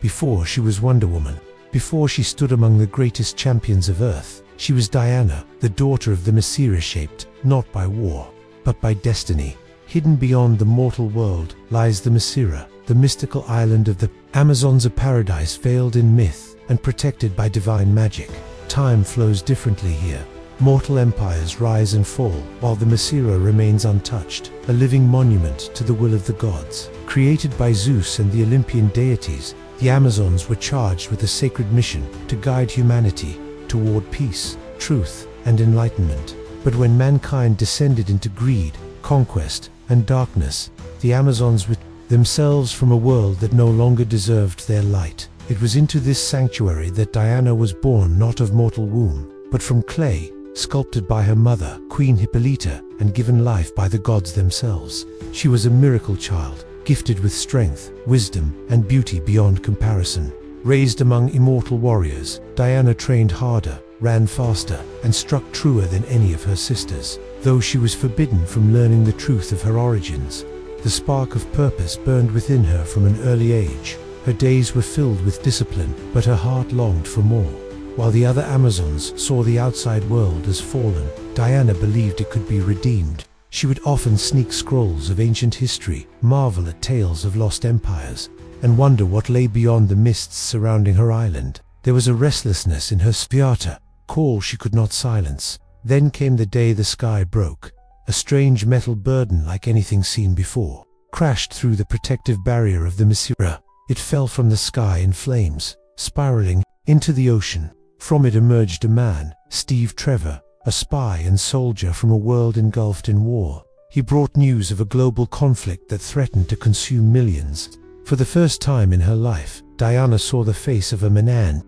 Before she was Wonder Woman, before she stood among the greatest champions of Earth, she was Diana, the daughter of Themyscira, shaped not by war, but by destiny. Hidden beyond the mortal world lies Themyscira, the mystical island of the Amazons, a paradise veiled in myth and protected by divine magic. Time flows differently here. Mortal empires rise and fall, while Themyscira remains untouched, a living monument to the will of the gods. Created by Zeus and the Olympian deities, the Amazons were charged with a sacred mission to guide humanity toward peace, truth, and enlightenment. But when mankind descended into greed, conquest, and darkness, the Amazons withdrew themselves from a world that no longer deserved their light. It was into this sanctuary that Diana was born, not of mortal womb, but from clay, sculpted by her mother, Queen Hippolyta, and given life by the gods themselves. She was a miracle child, gifted with strength, wisdom, and beauty beyond comparison. Raised among immortal warriors, Diana trained harder, ran faster, and struck truer than any of her sisters. Though she was forbidden from learning the truth of her origins, the spark of purpose burned within her from an early age. Her days were filled with discipline, but her heart longed for more. While the other Amazons saw the outside world as fallen, Diana believed it could be redeemed. She would often sneak scrolls of ancient history, marvel at tales of lost empires, and wonder what lay beyond the mists surrounding her island. There was a restlessness in her spirit, call she could not silence. Then came the day the sky broke. A strange metal burden, like anything seen before, crashed through the protective barrier of Themyscira. It fell from the sky in flames, spiraling into the ocean. From it emerged a man, Steve Trevor, a spy and soldier from a world engulfed in war. He brought news of a global conflict that threatened to consume millions. For the first time in her life, Diana saw the face of a man.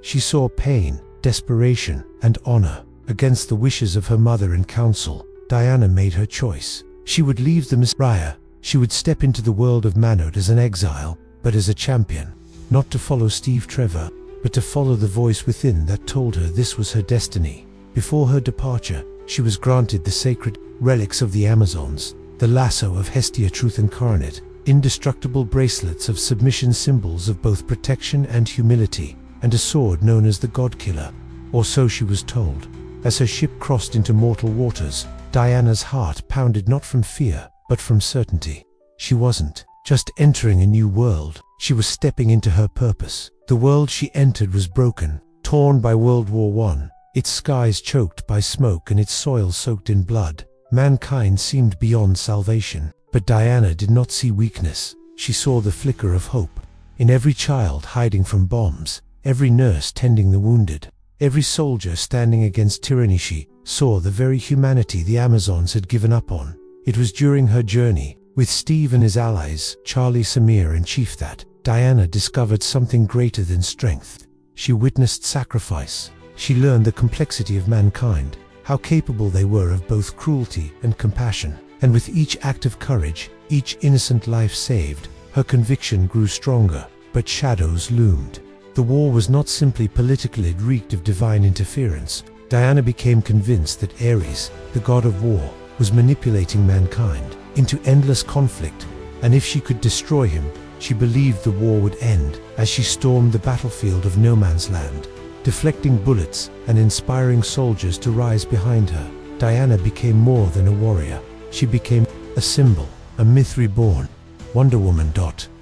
She saw pain, desperation, and honor. Against the wishes of her mother and council, Diana made her choice. She would leave Themyscira. She would step into the world of manhood as an exile, but as a champion. Not to follow Steve Trevor, but to follow the voice within that told her this was her destiny. Before her departure, she was granted the sacred relics of the Amazons, the lasso of Hestia, truth incarnate, indestructible bracelets of submission, symbols of both protection and humility, and a sword known as the God Killer, or so she was told. As her ship crossed into mortal waters, Diana's heart pounded not from fear, but from certainty. She wasn't just entering a new world, she was stepping into her purpose. The world she entered was broken, torn by World War I, its skies choked by smoke and its soil soaked in blood. Mankind seemed beyond salvation, but Diana did not see weakness. She saw the flicker of hope. In every child hiding from bombs, every nurse tending the wounded, every soldier standing against tyranny, she saw the very humanity the Amazons had given up on. It was during her journey, with Steve and his allies, Charlie, Samir, and Chief, that Diana discovered something greater than strength. She witnessed sacrifice. She learned the complexity of mankind, how capable they were of both cruelty and compassion. And with each act of courage, each innocent life saved, her conviction grew stronger, but shadows loomed. The war was not simply political, it reeked of divine interference. Diana became convinced that Ares, the god of war, was manipulating mankind into endless conflict, and if she could destroy him, she believed the war would end. As she stormed the battlefield of no man's land, deflecting bullets and inspiring soldiers to rise behind her, Diana became more than a warrior. She became a symbol, a myth reborn, Wonder Woman.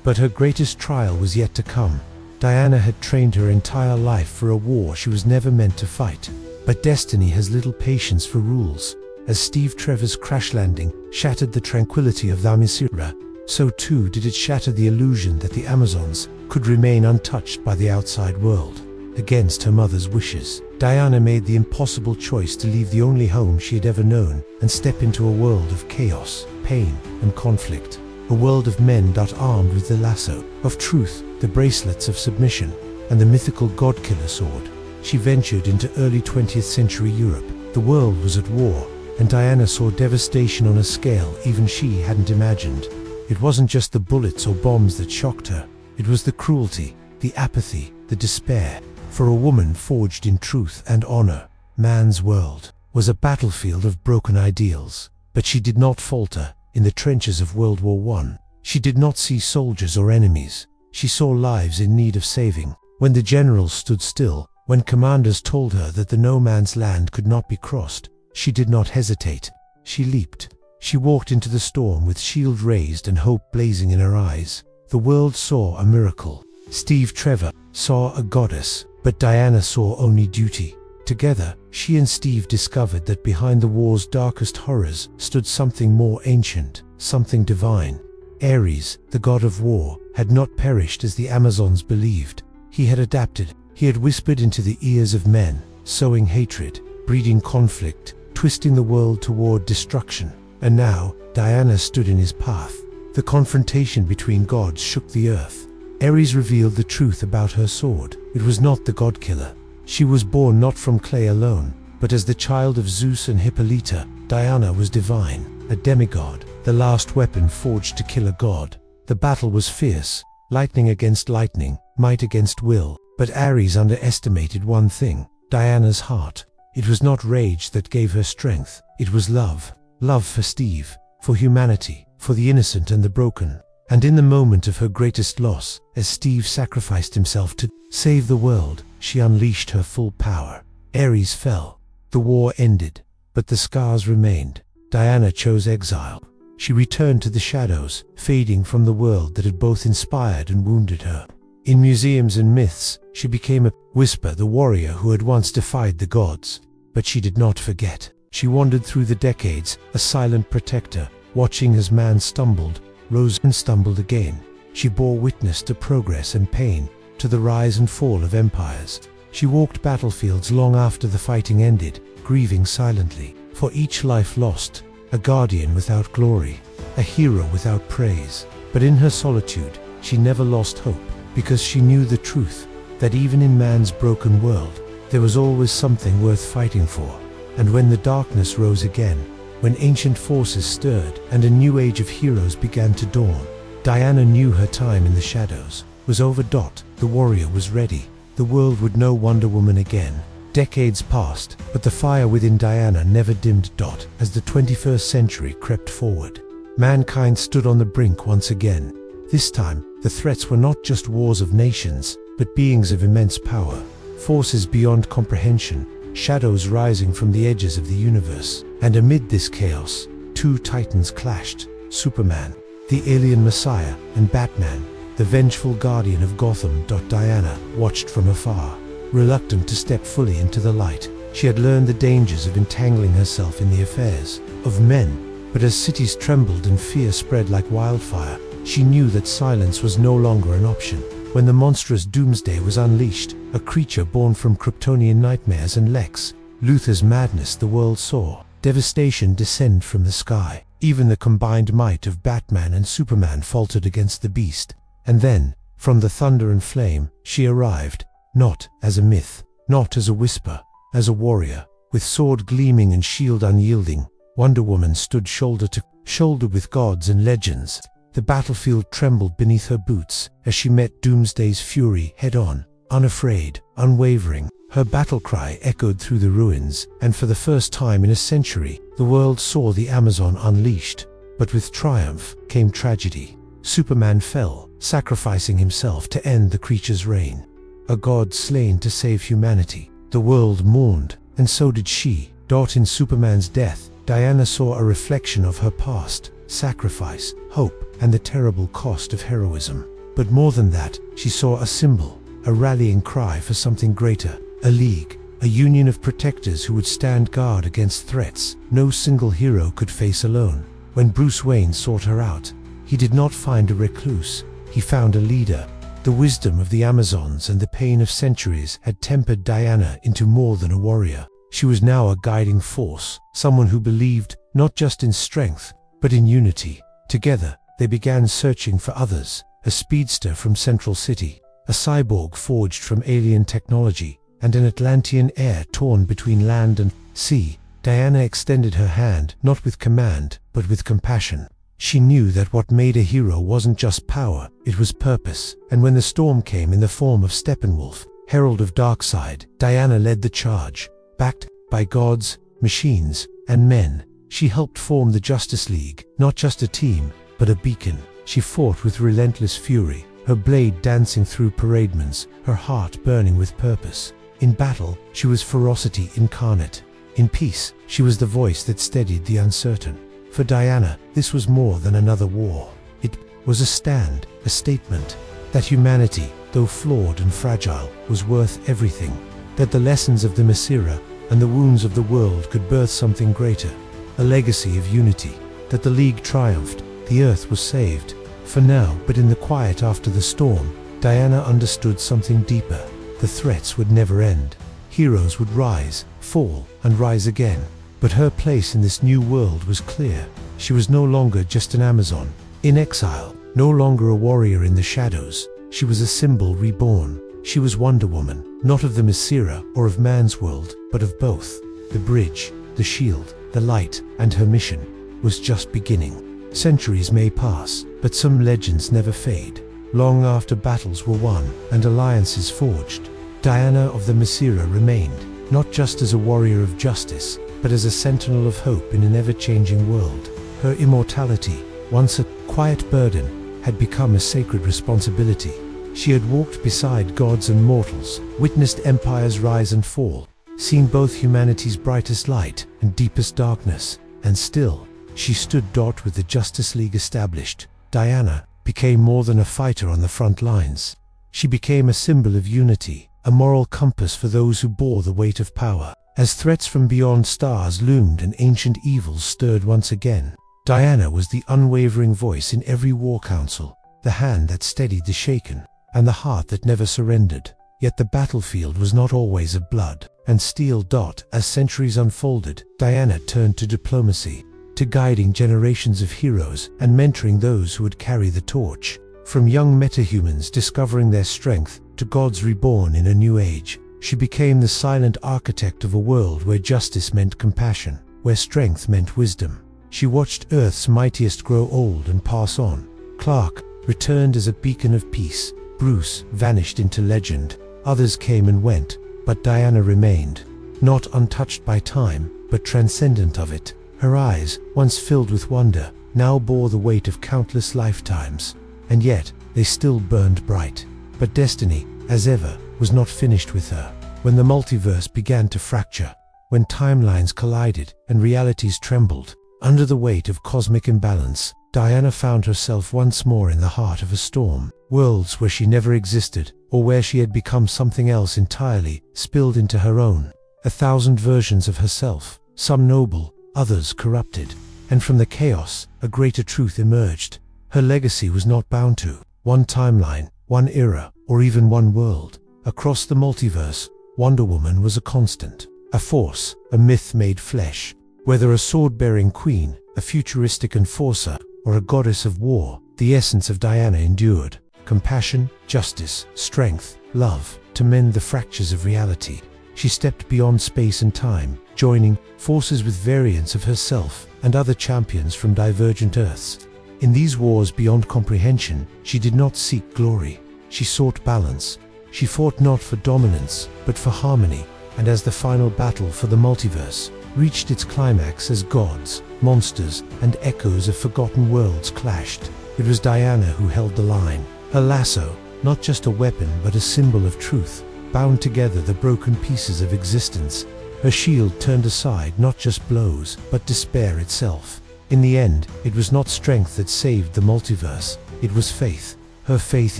But her greatest trial was yet to come. Diana had trained her entire life for a war she was never meant to fight. But destiny has little patience for rules. As Steve Trevor's crash landing shattered the tranquility of Themyscira, so too did it shatter the illusion that the Amazons could remain untouched by the outside world. Against her mother's wishes, Diana made the impossible choice to leave the only home she had ever known and step into a world of chaos, pain, and conflict. A world of men armed with the lasso of truth, the bracelets of submission, and the mythical God-Killer sword. She ventured into early 20th century Europe. The world was at war, and Diana saw devastation on a scale even she hadn't imagined. It wasn't just the bullets or bombs that shocked her. It was the cruelty, the apathy, the despair. For a woman forged in truth and honor, man's world was a battlefield of broken ideals. But she did not falter. in the trenches of World War I. She did not see soldiers or enemies. She saw lives in need of saving. When the generals stood still, when commanders told her that the no man's land could not be crossed, she did not hesitate. She leaped. She walked into the storm with shield raised and hope blazing in her eyes. The world saw a miracle. Steve Trevor saw a goddess, but Diana saw only duty. Together, she and Steve discovered that behind the war's darkest horrors stood something more ancient, something divine. Ares, the god of war, had not perished as the Amazons believed. He had adapted. He had whispered into the ears of men, sowing hatred, breeding conflict, twisting the world toward destruction. And now, Diana stood in his path. The confrontation between gods shook the earth. Ares revealed the truth about her sword. It was not the god-killer. She was born not from clay alone, but as the child of Zeus and Hippolyta. Diana was divine, a demigod, the last weapon forged to kill a god. The battle was fierce, lightning against lightning, might against will. But Ares underestimated one thing: Diana's heart. It was not rage that gave her strength. It was love. Love for Steve, for humanity, for the innocent and the broken. And in the moment of her greatest loss, as Steve sacrificed himself to save the world, she unleashed her full power. Ares fell. The war ended, but the scars remained. Diana chose exile. She returned to the shadows, fading from the world that had both inspired and wounded her. In museums and myths, she became a whisper, the warrior who had once defied the gods. But she did not forget. She wandered through the decades, a silent protector, watching as man stumbled, rose and stumbled again. She bore witness to progress and pain, to the rise and fall of empires. She walked battlefields long after the fighting ended, grieving silently. For each life lost, a guardian without glory, a hero without praise. But in her solitude, she never lost hope, because she knew the truth, that even in man's broken world, there was always something worth fighting for. And when the darkness rose again, when ancient forces stirred and a new age of heroes began to dawn, Diana knew her time in the shadows was over. The warrior was ready. The world would know Wonder Woman again. Decades passed, but the fire within Diana never dimmed. As the 21st century crept forward, mankind stood on the brink once again. This time, the threats were not just wars of nations, but beings of immense power, forces beyond comprehension, shadows rising from the edges of the universe. And amid this chaos, two titans clashed: Superman, the alien messiah, and Batman, the vengeful guardian of Gotham. Diana watched from afar, reluctant to step fully into the light. She had learned the dangers of entangling herself in the affairs of men, but as cities trembled and fear spread like wildfire, she knew that silence was no longer an option. When the monstrous Doomsday was unleashed, a creature born from Kryptonian nightmares and Lex Luthor's madness, the world saw devastation descend from the sky. Even the combined might of Batman and Superman faltered against the beast. And then, from the thunder and flame, she arrived, not as a myth, not as a whisper, as a warrior, with sword gleaming and shield unyielding. Wonder Woman stood shoulder to shoulder with gods and legends. The battlefield trembled beneath her boots as she met Doomsday's fury head-on, unafraid, unwavering. Her battle cry echoed through the ruins, and for the first time in a century, the world saw the Amazon unleashed. But with triumph came tragedy. Superman fell, sacrificing himself to end the creature's reign. A god slain to save humanity. The world mourned, and so did she. In Superman's death, Diana saw a reflection of her past: sacrifice, hope, and the terrible cost of heroism. But more than that, she saw a symbol, a rallying cry for something greater, a league, a union of protectors who would stand guard against threats no single hero could face alone. When Bruce Wayne sought her out, he did not find a recluse, he found a leader. The wisdom of the Amazons and the pain of centuries had tempered Diana into more than a warrior. She was now a guiding force, someone who believed not just in strength, but in unity. Together, they began searching for others: a speedster from Central City, a cyborg forged from alien technology, and an Atlantean heir torn between land and sea. Diana extended her hand, not with command, but with compassion. She knew that what made a hero wasn't just power, it was purpose. And when the storm came in the form of Steppenwolf, herald of Darkseid, Diana led the charge. Backed by gods, machines, and men, She helped form the Justice League, not just a team, but a beacon. She fought with relentless fury, her blade dancing through paradements, her heart burning with purpose. In battle, she was ferocity incarnate. In peace, she was the voice that steadied the uncertain. For Diana, this was more than another war. It was a stand, a statement, that humanity, though flawed and fragile, was worth everything. That the lessons of Themyscira and the wounds of the world could birth something greater, a legacy of unity. That the League triumphed, the Earth was saved. For now, but in the quiet after the storm, Diana understood something deeper. The threats would never end. Heroes would rise, fall, and rise again. But her place in this new world was clear. She was no longer just an Amazon, in exile, no longer a warrior in the shadows. She was a symbol reborn. She was Wonder Woman, not of Themyscira or of man's world, but of both. The bridge, the shield, the light, and her mission was just beginning. Centuries may pass, but some legends never fade. Long after battles were won and alliances forged, Diana of Themyscira remained, not just as a warrior of justice, but as a sentinel of hope in an ever-changing world. Her immortality, once a quiet burden, had become a sacred responsibility. She had walked beside gods and mortals, witnessed empires rise and fall, seen both humanity's brightest light and deepest darkness, and still, she stood with the Justice League established. Diana became more than a fighter on the front lines. She became a symbol of unity, a moral compass for those who bore the weight of power. As threats from beyond stars loomed and ancient evils stirred once again, Diana was the unwavering voice in every war council, the hand that steadied the shaken, and the heart that never surrendered. Yet the battlefield was not always of blood and steel. As centuries unfolded, Diana turned to diplomacy, to guiding generations of heroes and mentoring those who would carry the torch. From young metahumans discovering their strength to gods reborn in a new age, she became the silent architect of a world where justice meant compassion, where strength meant wisdom. She watched Earth's mightiest grow old and pass on. Clark returned as a beacon of peace. Bruce vanished into legend. Others came and went, but Diana remained, not untouched by time, but transcendent of it. Her eyes, once filled with wonder, now bore the weight of countless lifetimes, and yet they still burned bright. But destiny, as ever, was not finished with her. When the multiverse began to fracture, when timelines collided and realities trembled, under the weight of cosmic imbalance, Diana found herself once more in the heart of a storm. Worlds where she never existed, or where she had become something else entirely, spilled into her own. 1,000 versions of herself, some noble, others corrupted. And from the chaos, a greater truth emerged. Her legacy was not bound to one timeline, one era, or even one world. Across the multiverse, Wonder Woman was a constant, a force, a myth made flesh. Whether a sword-bearing queen, a futuristic enforcer, or a goddess of war, the essence of Diana endured. Compassion, justice, strength, love, to mend the fractures of reality. She stepped beyond space and time, joining forces with variants of herself and other champions from divergent Earths. In these wars beyond comprehension, she did not seek glory. She sought balance. She fought not for dominance, but for harmony. And as the final battle for the multiverse reached its climax, as gods, monsters, and echoes of forgotten worlds clashed, it was Diana who held the line. Her lasso, not just a weapon but a symbol of truth, bound together the broken pieces of existence. Her shield turned aside not just blows, but despair itself. In the end, it was not strength that saved the multiverse, it was faith. Her faith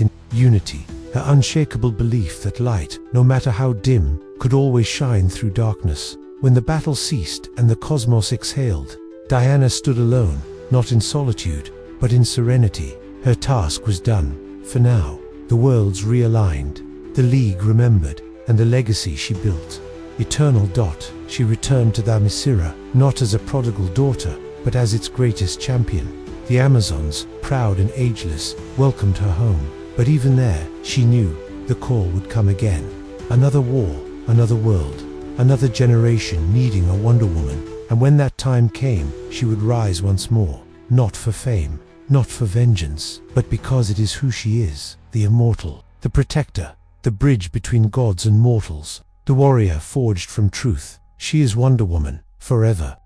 in unity, her unshakable belief that light, no matter how dim, could always shine through darkness. When the battle ceased and the cosmos exhaled, Diana stood alone, not in solitude, but in serenity. Her task was done. For now, the worlds realigned, the League remembered, and the legacy she built. Eternal. She returned to Themyscira, not as a prodigal daughter, but as its greatest champion. The Amazons, proud and ageless, welcomed her home. But even there, she knew the call would come again. Another war, another world, another generation needing a Wonder Woman. And when that time came, she would rise once more, not for fame, not for vengeance, but because it is who she is, the immortal, the protector, the bridge between gods and mortals, the warrior forged from truth. She is Wonder Woman, forever.